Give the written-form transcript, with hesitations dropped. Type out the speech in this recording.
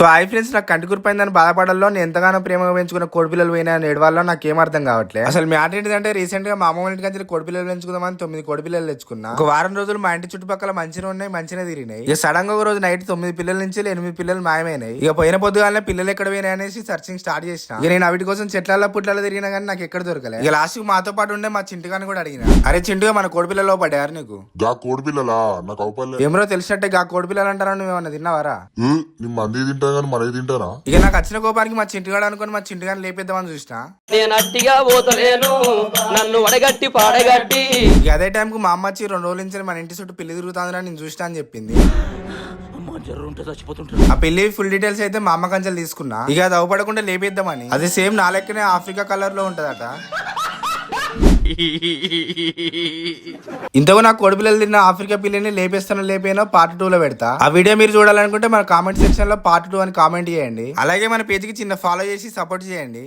So hi friends, నాకు కంటి కురిపోయిందని బాధపడాలో నేను ఎంతగానో ప్రేమగా పెంచుకున్న కోడిపిల్లలు పోయినా ఏడవాళ్ళలో నాకు ఏం అర్థం కావట్లేదు. అసలు మ్యాటర్ ఏంటంటే రీసెంట్ గా మా అమ్మ ఇంటి కంటే కోడిపిల్లలు పెంచుకుందామని 9 కోడిపిల్లలు తెచ్చుకున్నా. ఒక వారం రోజులు మా ఇంటి చుట్టుపక్కల మంచిగా ఉన్నాయి, మంచిగా తిరిగినాయి. ఇక సడన్ గా ఒక రోజు నైట్ 9 పిల్లల నుంచి 8 పిల్లలు మాయమైనాయి. ఇక పోయిన పొద్దుగానే పిల్లలు ఎక్కడ పోయినాయి అనేసి సర్చింగ్ స్టార్ట్ చేసిన. ఇక నేను వాటి కోసం చెట్ల పుట్లలో తిరిగినా కానీ నాకు ఎక్కడ దొరకలేదు. ఇక లాస్ట్ మాతో పాటు ఉండే మా చింటుగాని కూడా అడిగిన, అరే చింటుగా మన కోడిపిల్లలో పడ్డారు నీకు? గా కోడిపిల్లలా నాకు అవపల్లే. ఏమరో తెలిసినట్టే గా కోడిపిల్లలు అంటారా, నువ్వు ఏమన్నా తిన్నావారా? నీ మంది తింటా కానీ మనకి తింటారా? ఇక నాకు వచ్చిన కోపానికి మా చింటుగాడు అనుకుని మా చింటుగాని లేపేద్దామని చూసిన. నేను అట్టిగా పోతలేను, నన్ను వడగట్టి పాడగట్టి. ఇక అదే టైంకు మా అమ్మ వచ్చి 2 రోజుల నుంచి మన ఇంటి చుట్టూ పిల్లి తిరుగుతుందని నేను చూసినా అని చెప్పింది. ఆ పిల్లి ఫుల్ డీటెయిల్స్ అయితే మా అమ్మ కంచెలు తీసుకున్నా. ఇక అది అవపడకుండా లేపేద్దామని. అది సేమ్ నా లెక్కనే ఆఫ్రికా కలర్ లో ఉంటదట. ఇంతకు నాకు కోడిపిల్లలు తిన్న ఆఫ్రికా పిల్లిని లేపేస్తానో లేపేనో పార్ట్ 2 లో పెడతా. ఆ వీడియో మీరు చూడాలనుకుంటే మన కామెంట్ సెక్షన్ లో పార్ట్ 2 అని కామెంట్ చేయండి. అలాగే మన పేజ్ కి చిన్న ఫాలో చేసి సపోర్ట్ చేయండి.